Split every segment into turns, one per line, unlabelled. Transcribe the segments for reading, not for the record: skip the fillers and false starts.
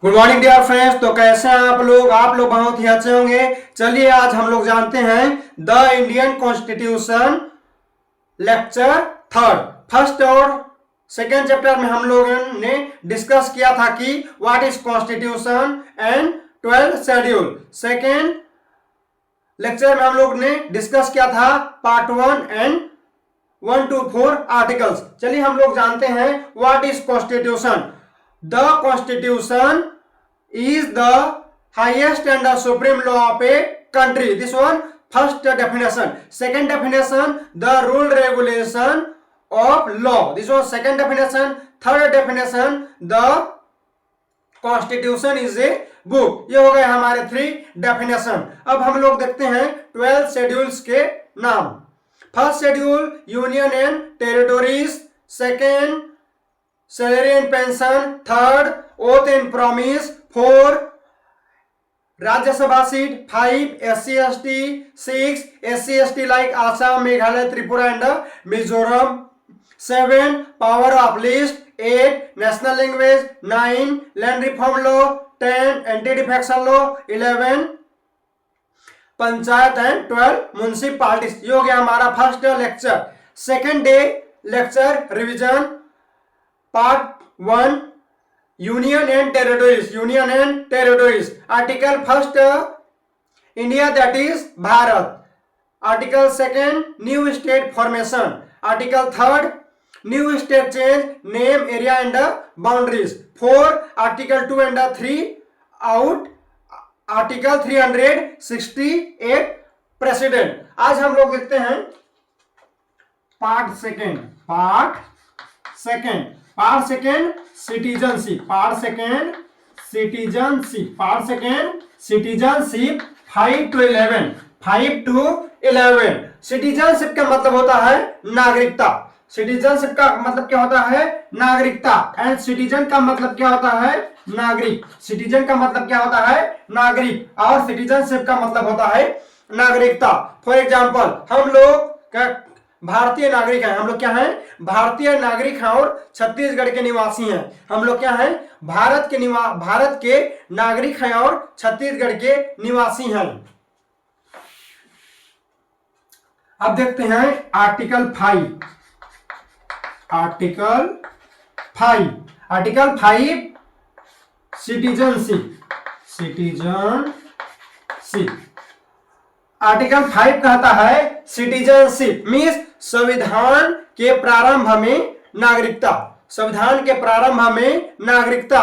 Good morning dear friends. तो कैसे हैं आप लोग बहुत ही अच्छे होंगे। चलिए आज हम लोग जानते हैं the Indian constitution lecture third. First और सेकेंड चैप्टर में हम लोगों ने डिस्कस किया था कि what is constitution and 12th schedule. Second lecture में हम लोग ने डिस्कस किया था पार्ट 1 एंड 1 to 4 आर्टिकल्स। चलिए हम लोग जानते हैं what is constitution. The Constitution is the highest and the supreme law of a country. This one first definition. Second definition, the rule regulation of law. This one second definition. Third definition, the Constitution is a book. ये हो गए हमारे 3 definition. अब हम लोग देखते हैं 12 schedules के नाम। First schedule union and territories, second salary and pension, third oath and promise, 4 Rajya Sabha seat, 5 SC ST, 6 SC ST like Assam, Meghalaya, Tripura and Mizoram, 7 power of list, 8 national language, 9 land reform law, 10 anti defection law, 11 panchayat and 12 municipalities. ये हो गया हमारा first lecture. Second day lecture revision part 1 union and territories. Article first India that is Bharat. Article second new state formation. Article third new state change name area and boundaries. 4 article 2 and 3 out. Article 368 president. आज हम लोग देखते हैं part second citizenship. Citizenship 5 to 11। Citizenship का मतलब होता है नागरिकता। सिटीजनशिप का मतलब क्या होता है? नागरिकता। एंड सिटीजन का मतलब क्या होता है? नागरिक। सिटीजन का मतलब क्या होता है? नागरिक। और सिटीजनशिप का मतलब होता है नागरिकता। फॉर एग्जांपल हम लोग भारतीय नागरिक हैं। हम लोग क्या हैं? भारतीय नागरिक हैं और छत्तीसगढ़ के निवासी हैं। हम लोग क्या हैं? भारत के नागरिक हैं और छत्तीसगढ़ के निवासी हैं। अब देखते हैं आर्टिकल 5 सिटीजनशिप। आर्टिकल 5 कहता है सिटीजनशिप मीन्स संविधान के प्रारंभ में नागरिकता। संविधान के प्रारंभ में नागरिकता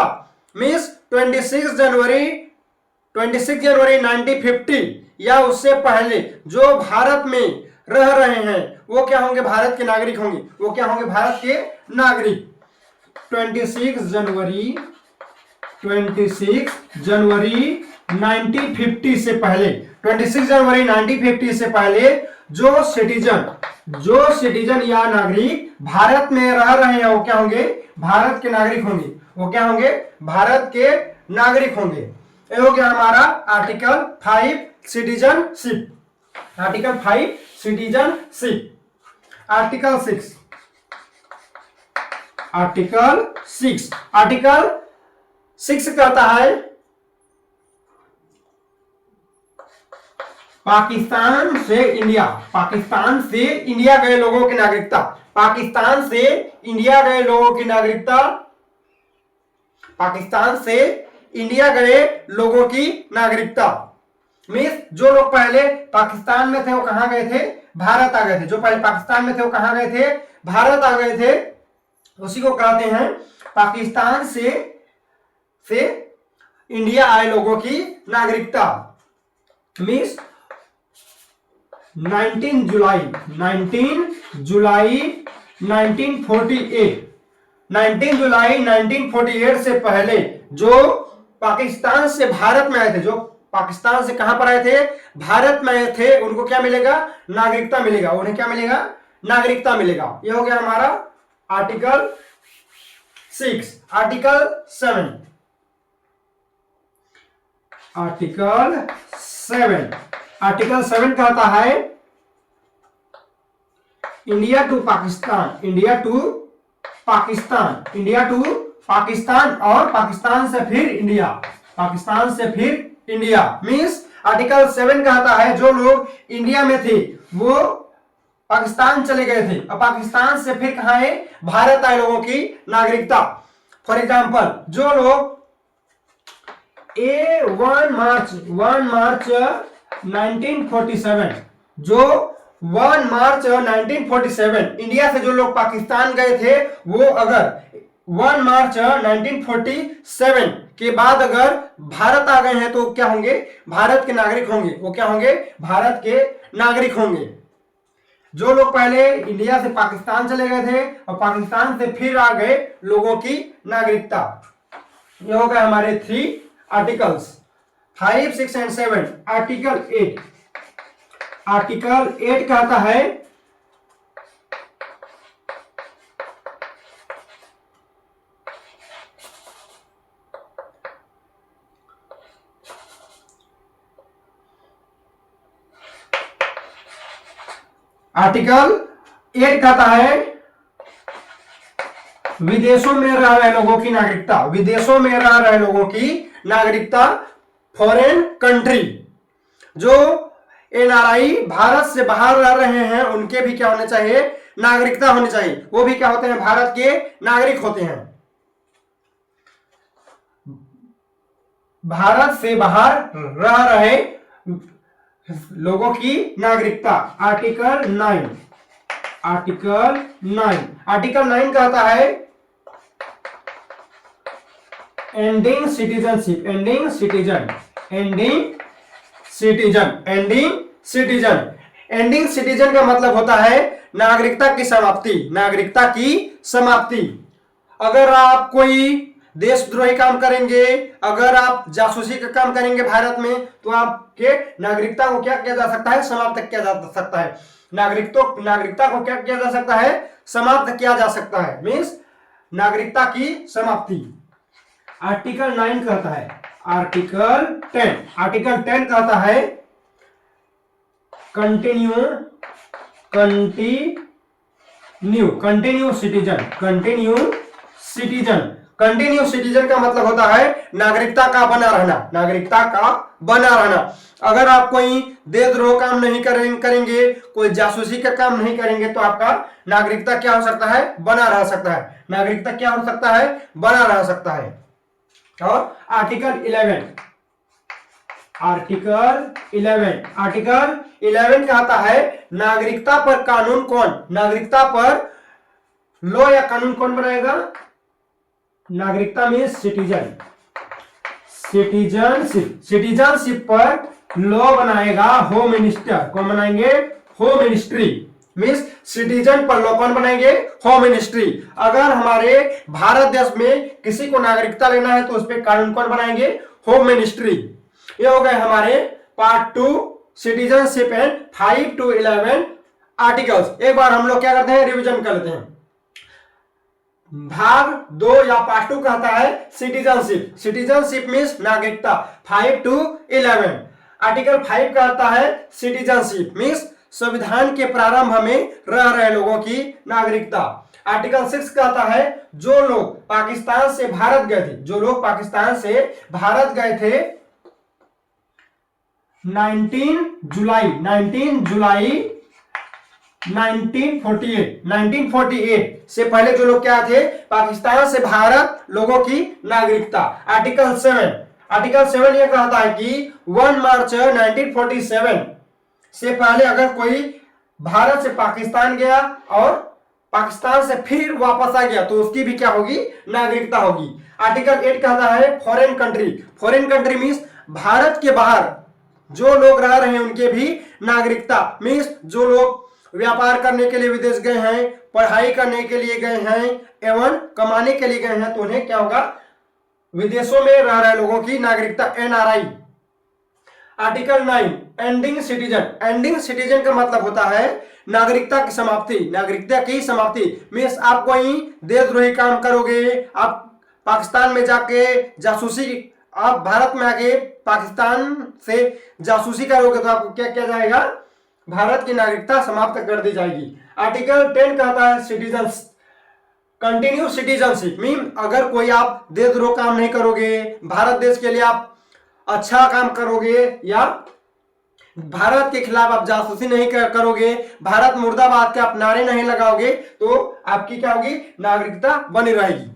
मीन्स 26 जनवरी 1950 या उससे पहले जो भारत में रह रहे हैं वो क्या होंगे? भारत के नागरिक होंगे। वो क्या होंगे? भारत के नागरिक। 26 जनवरी 1950 से पहले, 26 जनवरी 1950 से पहले जो सिटीजन या नागरिक भारत में रह रहे हैं वो क्या होंगे? भारत के नागरिक होंगे। वो क्या होंगे? भारत के नागरिक होंगे। ये हो गया हमारा article 5 citizenship. Article 5 citizenship. Article 6 कहता है पाकिस्तान से इंडिया गए लोगों की नागरिकता। पाकिस्तान से इंडिया गए लोगों की नागरिकता मीन्स जो लोग पहले पाकिस्तान में थे वो कहां गए थे? भारत आ गए थे। जो पहले पाकिस्तान में थे वो कहां गए थे? भारत आ गए थे। उसी को कहते हैं पाकिस्तान से इंडिया आए लोगों की नागरिकता मीन्स 19 जुलाई 1948 से पहले जो पाकिस्तान से भारत में आए थे, जो पाकिस्तान से कहां पर आए थे? भारत में आए थे, उनको क्या मिलेगा? नागरिकता मिलेगा। उन्हें क्या मिलेगा? नागरिकता मिलेगा। यह हो गया हमारा आर्टिकल 6। आर्टिकल 7 कहता है इंडिया टू पाकिस्तान और पाकिस्तान से फिर इंडिया, पाकिस्तान से फिर इंडिया मींस आर्टिकल 7 कहता है जो लोग इंडिया में थे वो पाकिस्तान चले गए थे और पाकिस्तान से फिर कहां है, भारत आए लोगों की नागरिकता। फॉर एग्जांपल जो लोग 1 मार्च 1947 जो 1 मार्च 1947 इंडिया से जो लोग पाकिस्तान गए थे वो अगर 1 मार्च 1947 के बाद अगर भारत आ गए हैं तो क्या होंगे, भारत के नागरिक होंगे। वो क्या होंगे, भारत के नागरिक होंगे। जो लोग पहले इंडिया से पाकिस्तान चले गए थे और पाकिस्तान से फिर आ गए लोगों की नागरिकता। ये हो गए हमारे 3 आर्टिकल्स 5, 6 एंड 7। आर्टिकल 8, आर्टिकल 8 कहता है आर्टिकल 8 कहता है विदेशों में रह रहे लोगों की नागरिकता, विदेशों में रह रहे लोगों की नागरिकता, फॉरेन कंट्री जो एनआरआई भारत से बाहर रह रहे हैं उनके भी क्या होने चाहिए, नागरिकता होनी चाहिए। वो भी क्या होते हैं, भारत के नागरिक होते हैं। भारत से बाहर रह रहे लोगों की नागरिकता। आर्टिकल 9, आर्टिकल 9, आर्टिकल 9 कहता है ending citizenship, ending citizen, ending citizen, ending citizen. Ending citizen का मतलब होता है नागरिकता की समाप्ति, नागरिकता की समाप्ति। अगर आप कोई देशद्रोही काम करेंगे, अगर आप जासूसी का काम करेंगे भारत में तो आपके नागरिकता को क्या किया जा सकता है, समाप्त किया जा सकता है। नागरिकता को क्या किया जा सकता है, समाप्त किया जा सकता है, मींस नागरिकता की समाप्ति। आर्टिकल 9 कहता है, आर्टिकल 10, आर्टिकल 10 कहता है continue citizen, continue citizen. Continue citizen का मतलब होता है नागरिकता का बना रहना, नागरिकता का बना रहना। अगर आप कोई देशद्रोह काम नहीं करेंगे, कोई जासूसी का काम नहीं करेंगे तो आपका नागरिकता क्या हो सकता है, बना रह सकता है। नागरिकता क्या हो सकता है, बना रह सकता है। और आर्टिकल 11, आर्टिकल 11, आर्टिकल 11 कहता है नागरिकता पर कानून कौन, नागरिकता पर लॉ या कानून कौन बनाएगा, नागरिकता में सिटीजन, सिटीजनशिप, सिटीजनशिप पर लॉ बनाएगा होम मिनिस्टर। कौन बनाएंगे, होम मिनिस्ट्री, मींस सिटीजन पर लॉ कौन बनाएंगे, होम मिनिस्ट्री। अगर हमारे भारत देश में किसी को नागरिकता लेना है तो उस पर कानून कौन बनाएंगे, होम मिनिस्ट्री। ये हो गए हमारे part 2 citizenship and 5 to 11 articles. एक बार हम लोग क्या करते हैं, रिवीजन कर लेते हैं। भाग 2 या पार्ट 2 कहता है सिटीजनशिप, सिटीजनशिप मींस नागरिकता 5 to 11। आर्टिकल 5 कहता है सिटीजनशिप मींस संविधान के प्रारंभ में रह रहे लोगों की नागरिकता। आर्टिकल 6 कहता है जो लोग पाकिस्तान से भारत गए थे, जो लोग पाकिस्तान से भारत गए थे 19 जुलाई 1948 से पहले जो लोग क्या थे, पाकिस्तान से भारत लोगों की नागरिकता। आर्टिकल 7 यह कहता है कि 1 मार्च 1947 से पहले अगर कोई भारत से पाकिस्तान गया और पाकिस्तान से फिर वापस आ गया तो उसकी भी क्या होगी, नागरिकता होगी। आर्टिकल 8 कहता है foreign country, foreign country means Bharat के बाहर जो लोग रह रहे हैं उनके भी नागरिकता, मींस जो लोग व्यापार करने के लिए विदेश गए हैं, पढ़ाई करने के लिए गए हैं एवं कमाने के लिए गए हैं तो उन्हें क्या होगा, विदेशों में रह रहे लोगों की नागरिकता, NRI. Article 9 ending citizen, ending citizen का मतलब होता है नागरिकता की समाप्ति, नागरिकता की समाप्ति मींस आप कोई देशद्रोही काम करोगे, आप पाकिस्तान में जाके जासूसी, आप भारत में आके पाकिस्तान से जासूसी करोगे तो आपको क्या किया जाएगा, भारत की नागरिकता समाप्त कर दी जाएगी। आर्टिकल 10 कहता है कंटिन्यू सिटीजनशिप मीन अगर कोई आप देशद्रोह काम नहीं करोगे, भारत देश के लिए आप अच्छा काम करोगे या भारत के खिलाफ आप जासूसी नहीं करोगे, भारत मुर्दाबाद के आप नारे नहीं लगाओगे, तो आपकी क्या होगी, नागरिकता बनी रहेगी।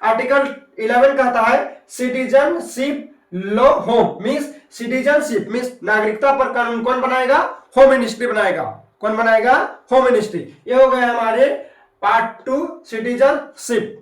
आर्टिकल 11 कहता है citizenship law home means citizenship means नागरिकता पर कानून कौन बनाएगा, होम मिनिस्ट्री बनाएगा। कौन बनाएगा, होम मिनिस्ट्री। ये हो गए हमारे पार्ट 2 सिटीजनशिप।